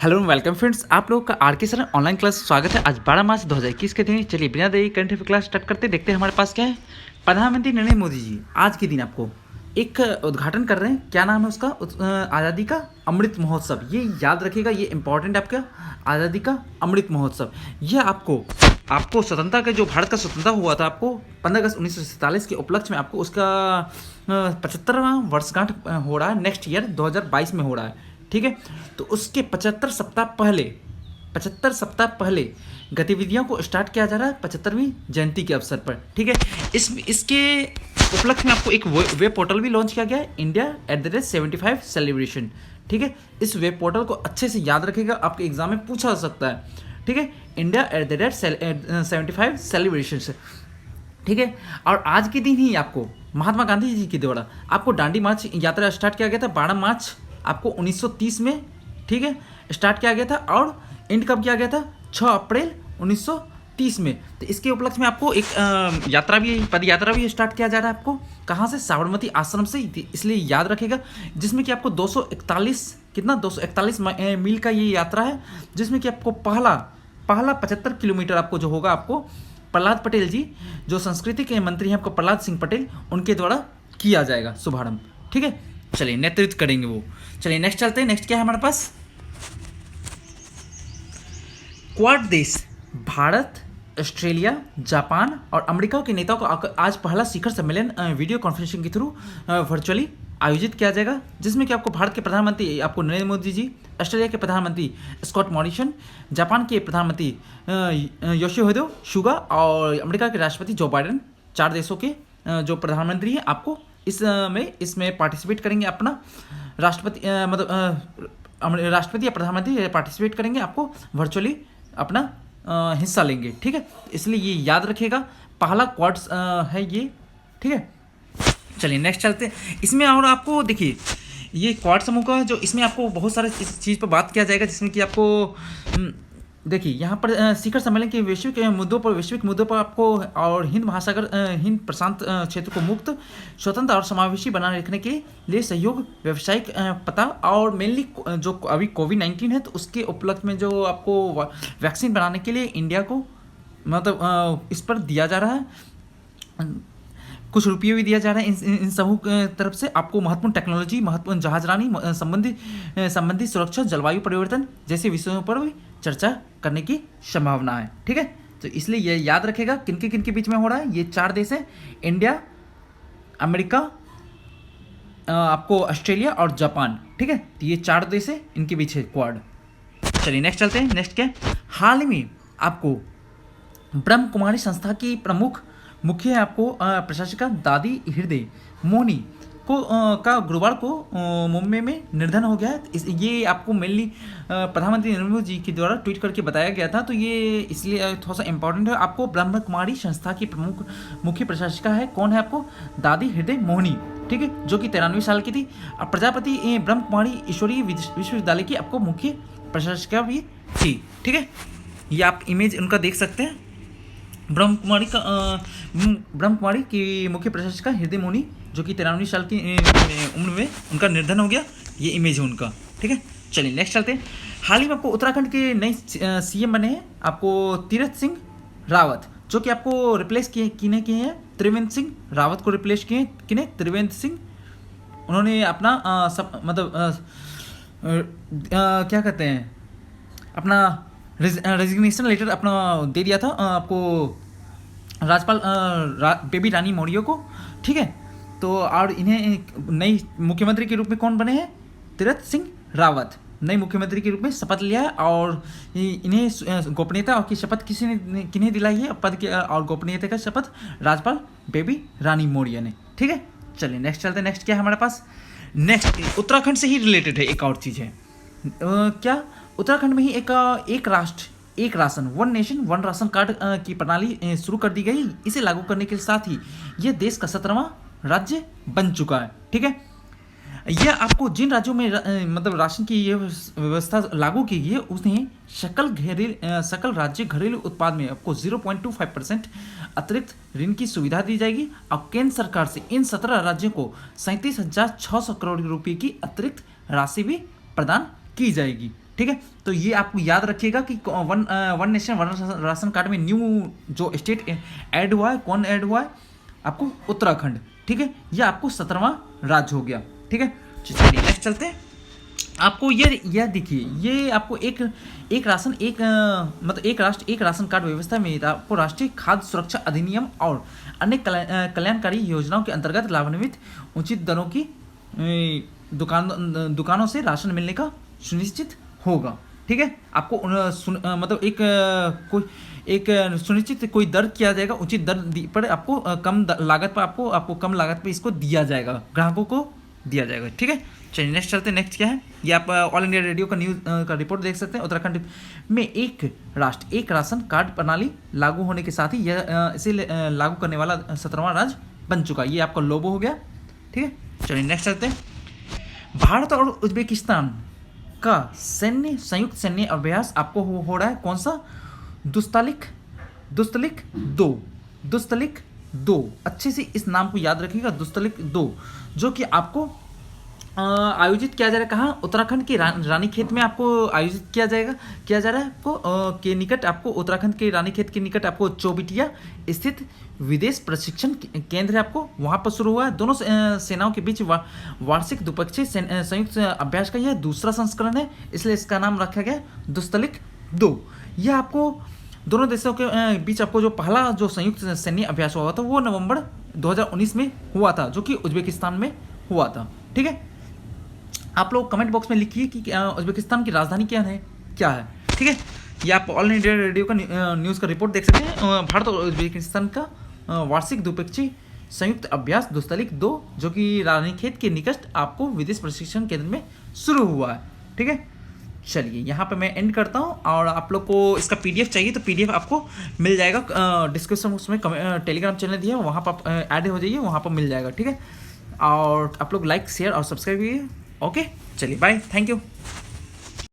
Hello and welcome friends, आप लोगों का आर के सर ऑनलाइन क्लास स्वागत है। आज 12 मार्च 2021 के दिन। चलिए बिना देरी करंट अफेयर क्लास स्टार्ट करते देखते हैं हमारे पास क्या है। प्रधानमंत्री नरेंद्र मोदी जी आज के दिन आपको एक उद्घाटन कर रहे हैं। क्या नाम है उसका? आज़ादी का अमृत महोत्सव। ये याद रखिएगा, ये इंपॉर्टेंट है आपका। आज़ादी का अमृत महोत्सव यह आपको स्वतंत्रता का, जो भारत का स्वतंत्रता हुआ था, आपको 15 अगस्त 1947 के उपलक्ष्य में आपको उसका 75वां वर्षगांठ हो रहा है। नेक्स्ट ईयर 2022 में हो रहा है। ठीक है, तो उसके 75 सप्ताह पहले गतिविधियों को स्टार्ट किया जा रहा है 75वीं जयंती के अवसर पर। ठीक है, इसके उपलक्ष्य में आपको एक वेब पोर्टल भी लॉन्च किया गया है, India@75 सेलिब्रेशन। ठीक है, इस वेब पोर्टल को अच्छे से याद रखिएगा, आपके एग्जाम में पूछा जा सकता है। ठीक है, India@75 सेलिब्रेशन से। ठीक है, और आज के दिन ही आपको महात्मा गांधी जी के द्वारा आपको दांडी मार्च यात्रा स्टार्ट किया गया था 12 मार्च आपको 1930 में। ठीक है, स्टार्ट किया गया था और एंड कब किया गया था? 6 अप्रैल 1930 में। तो इसके उपलक्ष्य में आपको एक पद यात्रा भी स्टार्ट किया जा रहा है। आपको कहाँ से? साबरमती आश्रम से, इसलिए याद रखेगा। जिसमें कि आपको 241 मील का ये यात्रा है, जिसमें कि आपको पहला 75 किलोमीटर आपको जो होगा, आपको प्रहलाद पटेल जी जो संस्कृति के मंत्री हैं, आपको प्रहलाद सिंह पटेल, उनके द्वारा किया जाएगा शुभारंभ। ठीक है, चलिए नेतृत्व करेंगे वो। चलिए नेक्स्ट चलते हैं। नेक्स्ट क्या है हमारे पास? क्वाड देश भारत, ऑस्ट्रेलिया, जापान और अमेरिका के नेताओं का आज पहला शिखर सम्मेलन वीडियो कॉन्फ्रेंसिंग के थ्रू वर्चुअली आयोजित किया जाएगा, जिसमें कि आपको भारत के प्रधानमंत्री आपको नरेंद्र मोदी जी, ऑस्ट्रेलिया के प्रधानमंत्री स्कॉट मॉरिसन, जापान के प्रधानमंत्री योशिहिदे सुगा और अमेरिका के राष्ट्रपति जो बाइडेन, 4 देशों के जो प्रधानमंत्री हैं, आपको इसमें पार्टिसिपेट करेंगे। अपना राष्ट्रपति या प्रधानमंत्री पार्टिसिपेट करेंगे, आपको वर्चुअली अपना हिस्सा लेंगे। ठीक है, इसलिए ये याद रखिएगा, पहला क्वाड्स है ये। ठीक है, चलिए नेक्स्ट चलते हैं इसमें। और आपको देखिए, ये क्वाड समूह का जो इसमें आपको बहुत सारे इस चीज़ पर बात किया जाएगा, जिसमें कि आपको देखिए यहाँ पर शिखर सम्मेलन के वैश्विक मुद्दों पर आपको और हिंद महासागर हिंद प्रशांत क्षेत्र को मुक्त, स्वतंत्र और समावेशी बनाए रखने के लिए सहयोग, व्यावसायिक पता और मेनली जो अभी कोविड-19 है, तो उसके उपलक्ष्य में जो आपको वैक्सीन बनाने के लिए इंडिया को मतलब इस पर दिया जा रहा है, कुछ रुपये भी दिया जा रहा है इन समूह की तरफ से। आपको महत्वपूर्ण टेक्नोलॉजी, महत्वपूर्ण जहाजरानी संबंधी सुरक्षा, जलवायु परिवर्तन जैसे विषयों पर भी चर्चा करने की संभावना है। ठीक है, तो इसलिए ये याद रखेगा किन के बीच में हो रहा है। ये 4 देश है, इंडिया, अमेरिका, आपको ऑस्ट्रेलिया और जापान। ठीक है, तो ये 4 देश है, इनके बीच है क्वाड। चलिए नेक्स्ट चलते हैं। नेक्स्ट क्या है? हाल ही में आपको ब्रह्म कुमारी संस्था की प्रमुख मुख्य आपको प्रशासिका दादी हृदय मोहनी को का गुरुवार को मुंबई में निधन हो गया है। ये आपको मेनली प्रधानमंत्री नरेंद्र मोदी जी के द्वारा ट्वीट करके बताया गया था, तो ये इसलिए थोड़ा सा इंपॉर्टेंट है। आपको ब्रह्म कुमारी संस्था की प्रमुख मुख्य प्रशासिका है, कौन है? आपको दादी हृदय मोहनी। ठीक है, जो कि 93 साल की थी। प्रजापति ब्रह्म कुमारी ईश्वरीय विश्वविद्यालय की आपको मुख्य प्रशासिका भी थी। ठीक है, ये आप इमेज उनका देख सकते हैं। ब्रह्म कुमारी की मुख्य प्रशासिका हृदय मोहनी, जो कि 93 साल की उम्र में उनका निधन हो गया। ये इमेज है उनका। ठीक है, चलिए नेक्स्ट चलते हैं। हाल ही में आपको उत्तराखंड के नए सीएम बने हैं, आपको तीरथ सिंह रावत, जो कि आपको रिप्लेस किए हैं त्रिवेंद्र सिंह रावत को रिप्लेस किए किने त्रिवेंद्र सिंह। उन्होंने अपना क्या कहते हैं, अपना रेजिग्नेशन लेटर अपना दे दिया था आपको राज्यपाल बेबी रानी मौर्य को। ठीक है, तो और इन्हें नई मुख्यमंत्री के रूप में कौन बने हैं? तीरथ सिंह रावत नए मुख्यमंत्री के रूप में शपथ लिया है, और इन्हें गोपनीयता की शपथ किन्हें दिलाई है? पद की और गोपनीयता का शपथ राज्यपाल बेबी रानी मौर्य ने। ठीक है, चलिए नेक्स्ट चलते हैं। नेक्स्ट क्या है हमारे पास? नेक्स्ट उत्तराखंड से ही रिलेटेड है, एक और चीज़ है। क्या? उत्तराखंड में ही एक राष्ट्र एक ration, one nation one ration card की प्रणाली शुरू कर दी गई। इसे लागू करने के साथ ही यह देश का 17वां राज्य बन चुका है। ठीक है, यह आपको जिन राज्यों में मतलब राशन की ये व्यवस्था लागू की गई है, उसने सकल राज्य घरेलू उत्पाद में आपको 0.25% अतिरिक्त ऋण की सुविधा दी जाएगी। और केंद्र सरकार से इन 17 राज्यों को 37,600 करोड़ रुपये की अतिरिक्त राशि भी प्रदान की जाएगी। ठीक है। तो ये आपको याद रखिएगा कि one nation one ration card में न्यू जो स्टेट ऐड हुआ है, कौन ऐड हुआ है, आपको उत्तराखंड, ठीक है। ये आपको 17वां राज्य हो गया, ठीक है। चलिए नेक्स्ट चलते हैं। आपको ये देखिए, ये आपको एक राशन मतलब एक राष्ट्र एक राशन कार्ड व्यवस्था में आपको राष्ट्रीय खाद्य सुरक्षा अधिनियम और अन्य कल्याणकारी योजनाओं के अंतर्गत लाभान्वित उचित दरों की दुकानों से राशन मिलने का सुनिश्चित होगा, ठीक है। आपको मतलब एक सुनिश्चित कोई दर किया जाएगा, उचित दर पर आपको कम लागत पर आपको कम लागत पर इसको दिया जाएगा, ग्राहकों को दिया जाएगा, ठीक है। चलिए नेक्स्ट चलते हैं। नेक्स्ट क्या है, ये आप ऑल इंडिया रेडियो का न्यूज़ का रिपोर्ट देख सकते हैं। उत्तराखंड में एक राष्ट्र एक राशन कार्ड प्रणाली लागू होने के साथ ही यह इसे लागू करने वाला 17वां राज्य बन चुका है। ये आपका लोगो हो गया, ठीक है। चलिए नेक्स्ट चलते हैं। भारत और उज्बेकिस्तान का संयुक्त सैन्य अभ्यास आपको हो रहा है, कौन सा, दुस्तलिक 2। अच्छे से इस नाम को याद रखिएगा, दुस्तलिक 2, जो कि आपको आयोजित किया जा रहा है कहाँ, उत्तराखंड के रानीखेत में आपको आयोजित किया जा रहा है आपको के निकट, आपको उत्तराखंड के रानीखेत के निकट आपको चौबिटिया स्थित विदेश प्रशिक्षण केंद्र है, आपको वहाँ पर शुरू हुआ है। दोनों सेनाओं के बीच वार्षिक द्विपक्षीय संयुक्त अभ्यास का यह दूसरा संस्करण है, इसलिए इसका नाम रखा गया दुस्तलिक 2। यह आपको दोनों देशों के बीच आपको जो पहला जो संयुक्त सैन्य अभ्यास हुआ था वो नवंबर 2019 में हुआ था, जो कि उज्बेकिस्तान में हुआ था, ठीक है। आप लोग कमेंट बॉक्स में लिखिए कि उज्बेकिस्तान की राजधानी क्या है, ठीक है। ये आप ऑल इंडिया रेडियो का न्यूज़ का रिपोर्ट देख सकते हैं। भारत और उज्बेकिस्तान का वार्षिक द्विपक्षीय संयुक्त अभ्यास दुस्तलिक 2, जो कि रानीखेत के निकट आपको विदेश प्रशिक्षण केंद्र में शुरू हुआ है, ठीक है। चलिए यहाँ पे मैं एंड करता हूँ, और आप लोग को इसका PDF चाहिए तो PDF आपको मिल जाएगा डिस्क्रिप्शन बॉक्स में, टेलीग्राम चैनल दिया है वहाँ पर ऐड हो जाइए, वहाँ पर मिल जाएगा, ठीक है। और आप लोग लाइक शेयर और सब्सक्राइब कीजिए, ओके। चलिए बाय, थैंक यू।